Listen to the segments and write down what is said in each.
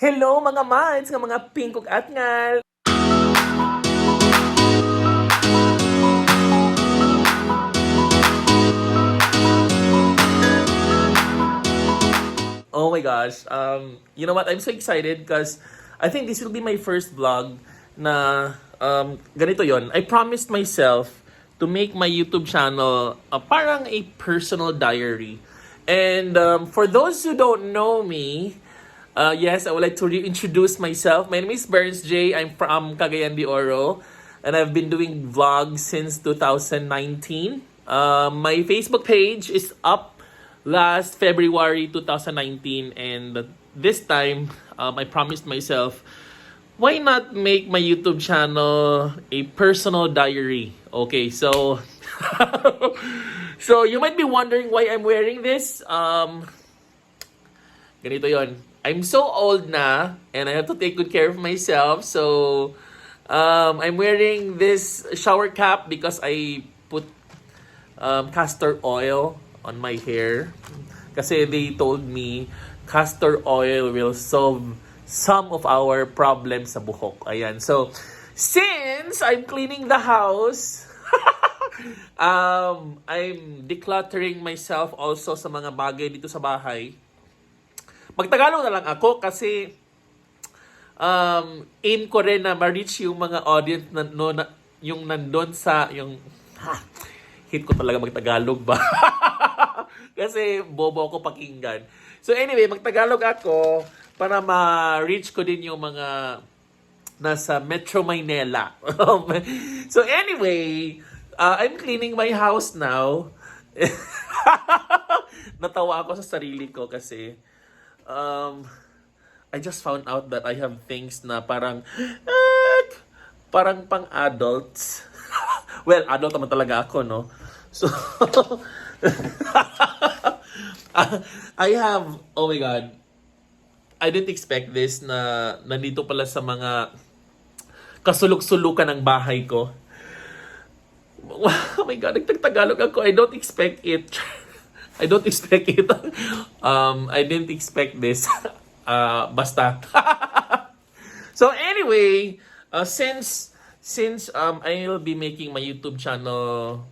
Hello mga mads, nga mga pingkog at ngal. Oh my gosh, you know what? I'm so excited because I think this will be my first vlog na ganito yon. I promised myself to make my YouTube channel parang a personal diary. And for those who don't know me, yes, I would like to reintroduce myself. My name is Burns J. I'm from Cagayan de Oro, and I've been doing vlogs since 2019. My Facebook page is up last February 2019, and this time I promised myself, why not make my YouTube channel a personal diary? Okay, so so you might be wondering why I'm wearing this. Ganito yon. I'm so old na and I have to take good care of myself. So I'm wearing this shower cap because I put castor oil on my hair. Kasi they told me castor oil will solve some of our problems sa buhok. Ayan. So since I'm cleaning the house, I'm decluttering myself also sa mga bagay dito sa bahay. Magtagalog na lang ako kasi aim ko rin na ma-reach yung mga audience yung nandun sa hit ko talaga magtagalog ba? Kasi bobo ako pakinggan. So anyway, magtagalog ako para ma-reach ko din yung mga nasa Metro Manila. So anyway, I'm cleaning my house now. Natawa ako sa sarili ko kasi I just found out that I have things na parang pang adults. Well, adult naman talaga ako, no? So I have, oh my God, I didn't expect this na nandito pala sa mga kasulok-sulukan ng bahay ko. Oh my God, nagtagtagalog ako. I don't expect it. I don't expect it. I didn't expect this. Basta. So anyway, since I'll be making my YouTube channel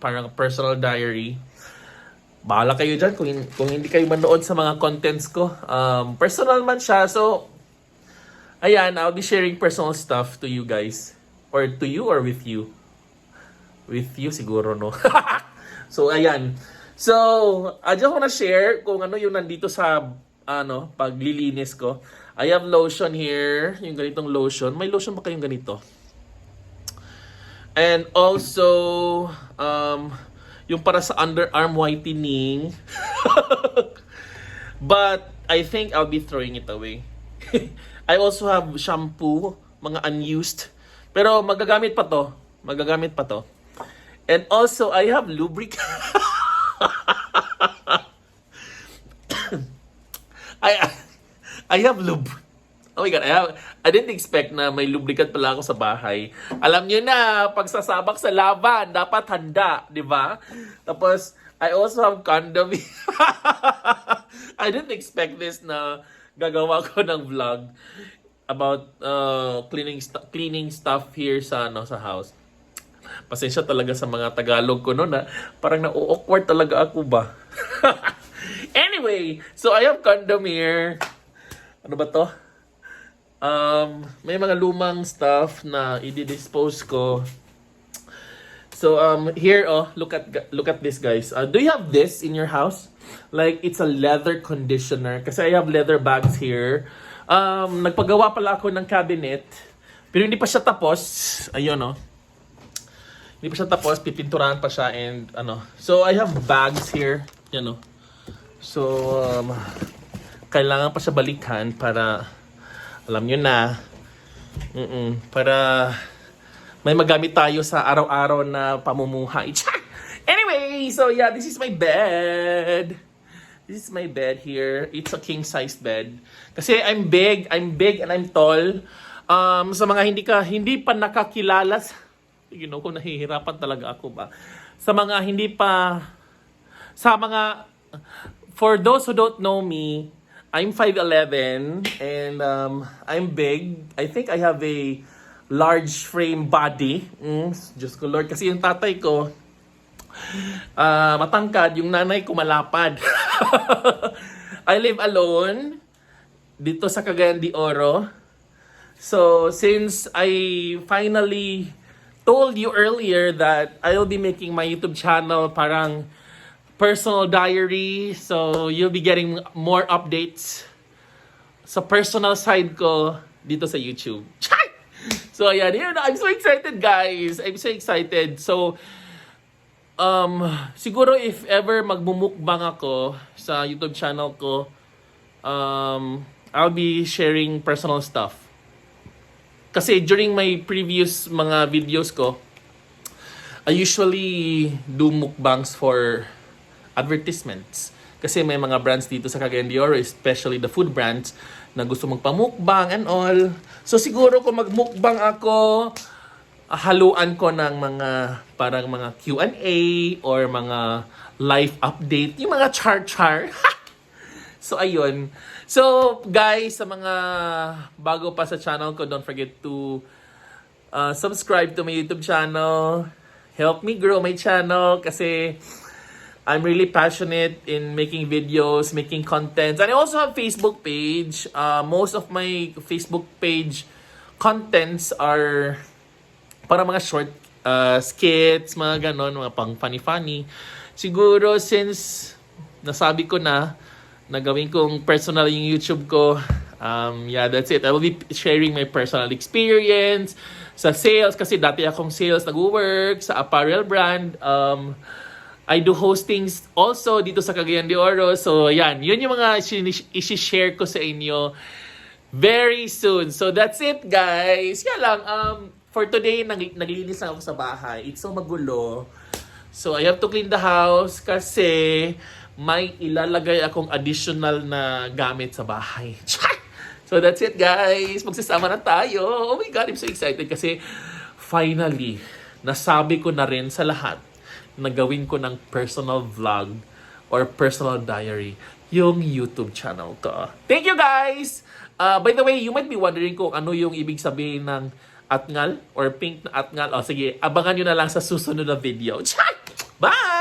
parang personal diary, bahala kayo dyan kung hindi kayo manood sa mga contents ko. Personal man siya. So, ayan, I'll be sharing personal stuff to you guys. Or to you or with you. With you siguro, no? So, ayan. So, I just wanna share kung ano yung nandito sa paglilinis ko. I have lotion here. Yung ganitong lotion. May lotion ba kayong ganito? And also, yung para sa underarm whitening. But I think I'll be throwing it away. I also have shampoo, mga unused. Pero magagamit pa to. Magagamit pa to. And also, I have lubricant. I have lub. Oh my God, I didn't expect na may lubricant pala ako sa bahay. Alam niyo na, pagsasabak sa laban, dapat handa, di ba? Tapos, I also have condom. I didn't expect this na gagawa ko ng vlog about cleaning stuff here sa house. Pasensya talaga sa mga Tagalog ko, no, na parang na-awkward talaga ako ba. Anyway, so I have condom here. Ano ba to? May mga lumang stuff na i-dispose ko. So here, look at this, guys. Do you have this in your house? Like it's a leather conditioner kasi I have leather bags here. Nagpagawa pala ako ng cabinet pero hindi pa siya tapos. Ayun, no. Hindi pa siya tapos, pipinturahan pa siya and So I have bags here, So kailangan pa siya balikan para alam nyo na para may magamit tayo sa araw-araw na pamumuhay. Anyway, so yeah, this is my bed. This is my bed here. It's a king-sized bed. Kasi I'm big and I'm tall. Sa mga hindi pa nakakilala, kung nahihirapan talaga ako ba. For those who don't know me, I'm 5'11", and I'm big. I think I have a large frame body. Diyos ko Lord, kasi yung tatay ko, matangkad, yung nanay ko malapad. I live alone dito sa Cagayan de Oro. So, since I finally told you earlier that I'll be making my YouTube channel parang personal diary, so you'll be getting more updates sa personal side ko dito sa YouTube. So, ayan, I'm so excited, guys. I'm so excited. So, siguro if ever magmumukbang ako sa YouTube channel ko, I'll be sharing personal stuff. Kasi during my previous mga videos ko, I usually do mukbangs for advertisements. Kasi may mga brands dito sa Cagayan de Oro, especially the food brands, na gusto magpamukbang and all. So siguro kung magmukbang ako, haluan ko ng mga parang mga Q&A or mga life update, yung mga char-char. So ayun. So guys, sa mga bago pa sa channel ko, don't forget to subscribe to my YouTube channel. Help me grow my channel kasi I'm really passionate in making videos, making contents. And I also have Facebook page. Most of my Facebook page contents are para mga short skits, mga ganon, mga pang funny-funny. Siguro since nasabi ko na gawin kong personal yung YouTube ko, yeah, that's it. I will be sharing my personal experience sa sales kasi dati akong sales nag-work sa apparel brand. I do hostings also dito sa Cagayan de Oro. So, yan. Yun yung mga isi-share ko sa inyo very soon. So, that's it, guys. Yan lang. For today, naglinis lang ako sa bahay. It's so magulo. So, I have to clean the house kasi may ilalagay akong additional na gamit sa bahay. So, that's it, guys. Magsasama na tayo. Oh my God, I'm so excited kasi finally, nasabi ko na rin sa lahat na gawin ko ng personal vlog or personal diary yung YouTube channel ko. Thank you, guys! By the way, you might be wondering kung ano yung ibig sabihin ng atngal or pink na atngal. O sige, abangan nyo na lang sa susunod na video. Bye!